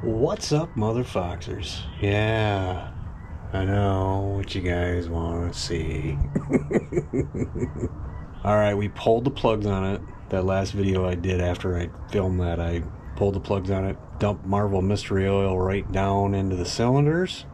What's up, motherfoxers? Yeah, I know what you guys want to see. Alright, we pulled the plugs on it. That last video I did after I filmed that, I pulled the plugs on it, dumped Marvel Mystery Oil right down into the cylinders.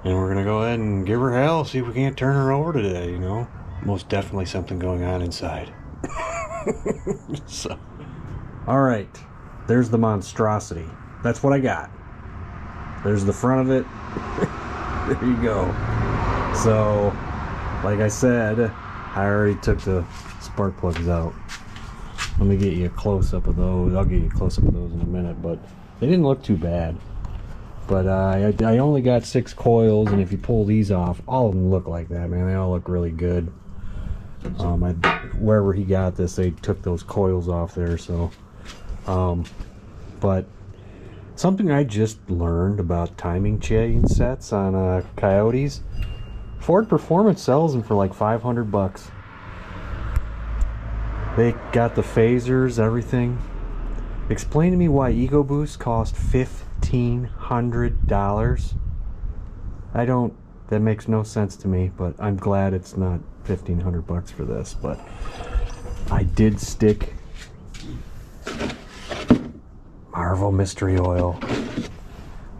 And we're going to go ahead and give her hell, see if we can't turn her over today, you know? Most definitely something going on inside. So, alright, there's the monstrosity. That's what I got. There's the front of it. There you go. So, like I said, I already took the spark plugs out. Let me get you a close-up of those. I'll get you a close-up of those in a minute, but they didn't look too bad. But I only got 6 coils, and if you pull these off, all of them look like that, man. They all look really good. Wherever he got this, they took those coils off there, so... but something I just learned about timing chain sets on Coyotes, Ford Performance sells them for like $500. They got the phasers, everything. Explain to me why Ego Boost cost $1,500. That makes no sense to me, but I'm glad it's not $1,500 for this. But I did stick Marvel Mystery Oil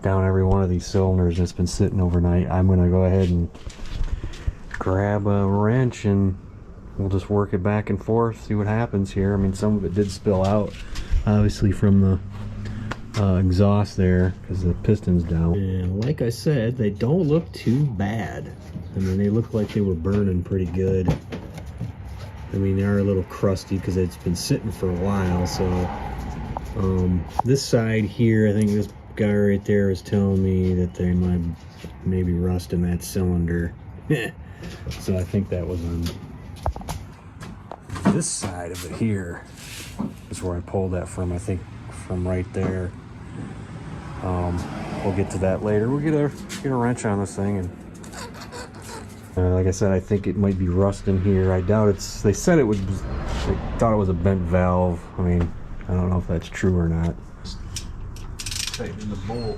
down every one of these cylinders, and it's been sitting overnight. I'm gonna go ahead and grab a wrench and we'll just work it back and forth, see what happens here. I mean, some of it did spill out, obviously, from the exhaust there because the piston's down. And like I said, they don't look too bad. I mean, they look like they were burning pretty good. I mean, they are a little crusty because it's been sitting for a while. So this side here, I think this guy right there is telling me that they might maybe rust in that cylinder. So I think that was on this side of it here is where I pulled that from. I think from right there. We'll get to that later. We'll get a wrench on this thing, and like I said, I think it might be rust in here. I doubt it's. They said it was. They thought it was a bent valve. I mean, I don't know if that's true or not. Tighten the bolt.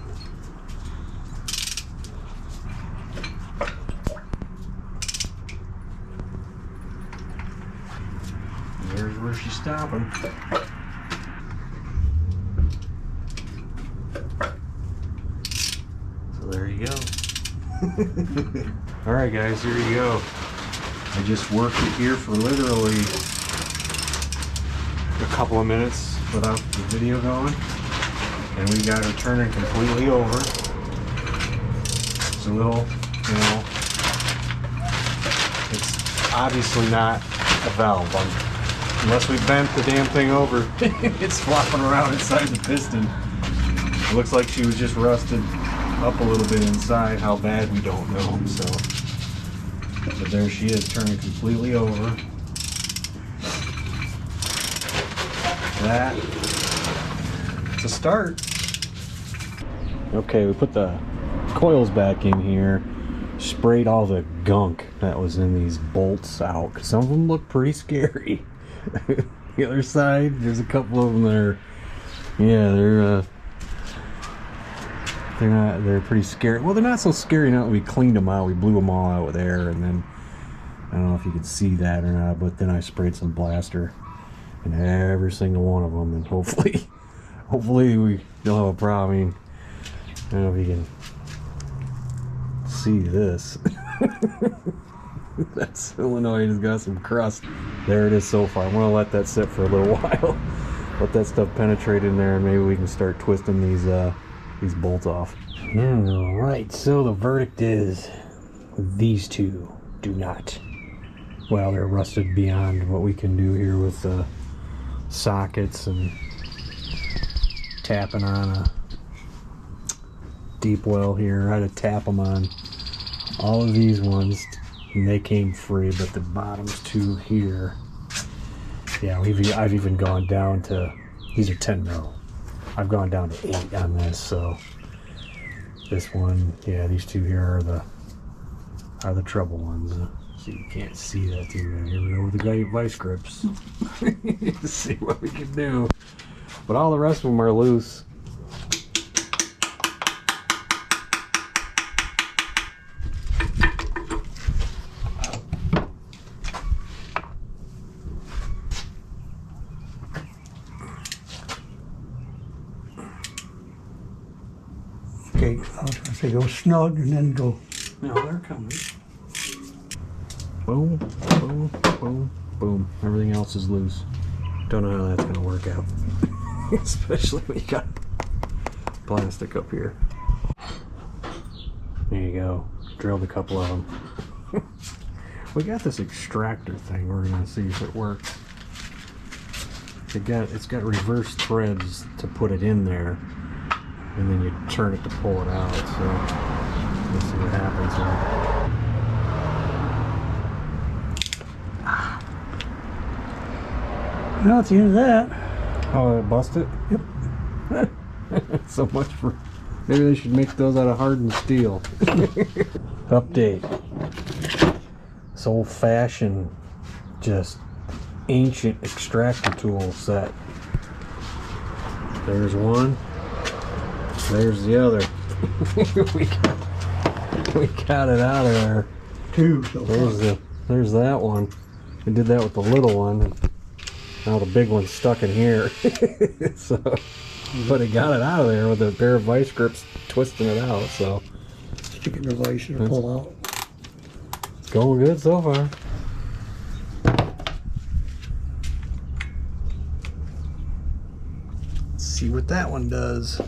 There's where she's stopping. So there you go. Alright guys, here you go. I just worked it here for literally a couple of minutes without the video going. And we got her turning completely over. It's a little, you know, it's obviously not a valve. Unless we bent the damn thing over, it's flopping around inside the piston. It looks like she was just rusted up a little bit inside. How bad, we don't know. So, but there she is, turning completely over. That's a start. Okay, we put the coils back in here, sprayed all the gunk that was in these bolts out, 'cause some of them look pretty scary. The other side, there's a couple of them that are, yeah, they're pretty scary. Well, they're not so scary now that we cleaned them out. We blew them all out with air, and then I don't know if you could see that or not, but then I sprayed some blaster in every single one of them, and hopefully we don't have a problem. I mean, I don't know if you can see this. That solenoid has got some crust. There it is so far. I'm gonna let that sit for a little while. Let that stuff penetrate in there, and maybe we can start twisting these bolts off. Alright, so the verdict is these two do not. Well, they're rusted beyond what we can do here with the sockets and tapping on a deep well here. I had to tap them on all of these ones, and they came free, but the bottoms two here, yeah, I've even gone down to, these are 10 mil. I've gone down to 8 on this, so this one, yeah, these two here are the trouble ones. So you can't see that too bad. Here we go with the guy vice grips. See what we can do. But all the rest of them are loose. Okay, I was gonna say go snug and then go. No, they're coming. Boom, boom, boom, boom. Everything else is loose. Don't know how that's gonna work out. Especially when you got plastic up here. There you go. Drilled a couple of them. We got this extractor thing. We're gonna see if it works. It's got reverse threads to put it in there, and then you turn it to pull it out. So let's see what happens here. Well, at the end of that. Oh, it busted? Yep. So much for... Maybe they should make those out of hardened steel. Update. This old-fashioned, just ancient extractor tool set. There's one. There's the other. we got it out of there. Two so far. There's that one. We did that with the little one. And now the big one's stuck in here. So, but it got it out of there with a pair of vice grips twisting it out. So Stick it in the vise and pull out. It's going good so far. Let's see what that one does.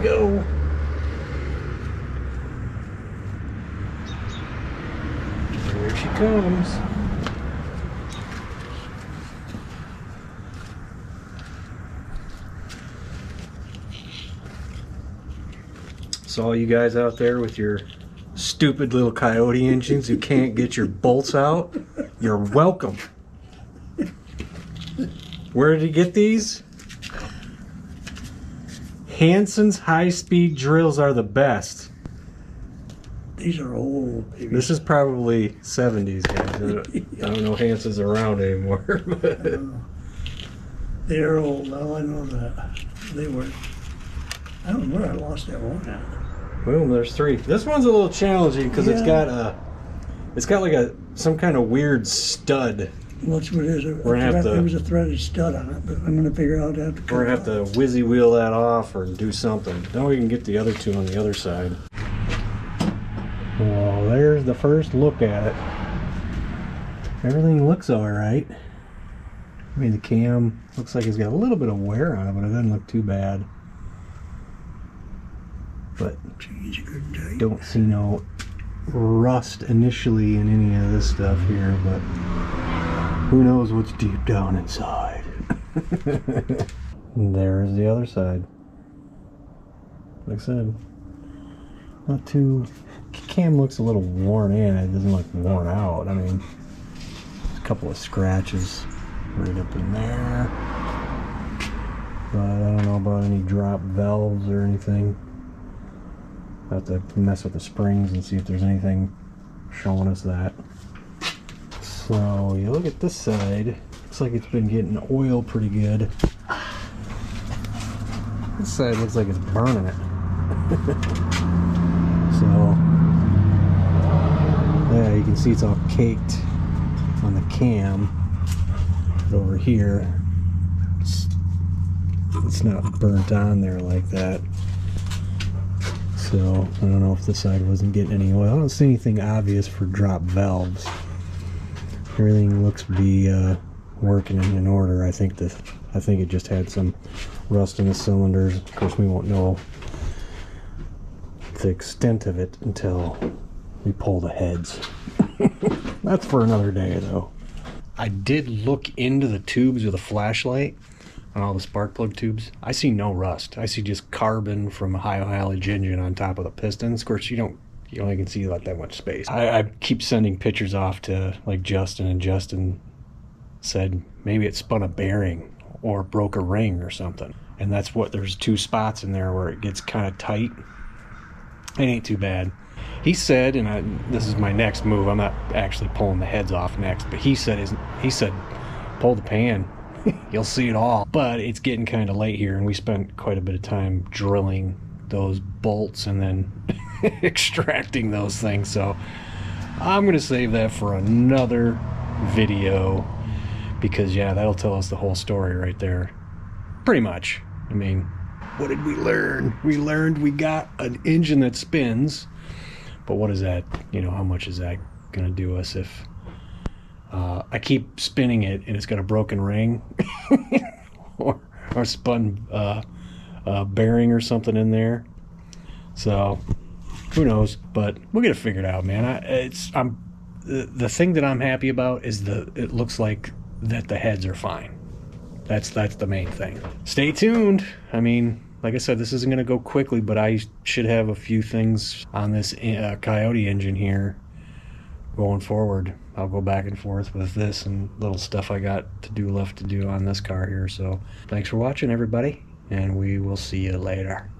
Go. Here she comes. So all you guys out there with your stupid little Coyote engines who can't get your bolts out, you're welcome. Where did he get these? Hanson's high-speed drills are the best. These are old, baby. This is probably 70s, guys. I don't know if Hanson's around anymore. But They're old now, I know that. They were. I don't know where I lost that one at. Boom, there's three. This one's a little challenging because it's got like some kind of weird stud. What's what it is? We're gonna have to. There was a threaded stud on it, but I'm gonna figure out how to. We're gonna have to whizzy wheel that off or do something. Then we can get the other two on the other side. Well, there's the first look at it. Everything looks all right. I mean, the cam looks like it's got a little bit of wear on it, but it doesn't look too bad. But don't see no rust initially in any of this stuff here, but who knows what's deep down inside. And there's the other side. Like I said, not too... Cam looks a little worn in. It doesn't look worn out. I mean, a couple of scratches right up in there. But I don't know about any drop valves or anything. I'll have to mess with the springs and see if there's anything showing us that. So you look at this side, looks like it's been getting oil pretty good. This side looks like it's burning it. So yeah, you can see it's all caked on the cam. But over here, it's not burnt on there like that. So I don't know if this side wasn't getting any oil. I don't see anything obvious for drop valves. Everything looks to be working in order. I think it just had some rust in the cylinders. Of course, we won't know the extent of it until we pull the heads. That's for another day, though. I did look into the tubes with a flashlight on all the spark plug tubes. I see no rust. I see just carbon from a high mileage engine on top of the pistons. Of course, you only can see like that much space. I keep sending pictures off to like Justin, and Justin said maybe it spun a bearing or broke a ring or something. And that's what, there's 2 spots in there where it gets kind of tight. It ain't too bad. He said, and this is my next move, I'm not actually pulling the heads off next, but he said pull the pan. You'll see it all. But it's getting kind of late here, and we spent quite a bit of time drilling those bolts and then extracting those things. So I'm going to save that for another video, because yeah, that'll tell us the whole story right there. Pretty much. I mean, what did we learn? We learned we got an engine that spins. But what is that, how much is that going to do us if I keep spinning it and it's got a broken ring or spun bearing or something in there? So who knows? But we'll get it figured out, man. The thing that I'm happy about is it looks like that the heads are fine. That's the main thing. Stay tuned. I mean, like I said, this isn't going to go quickly, but I should have a few things on this Coyote engine here going forward. I'll go back and forth with this and little stuff I got left to do on this car here. So thanks for watching, everybody, and we will see you later.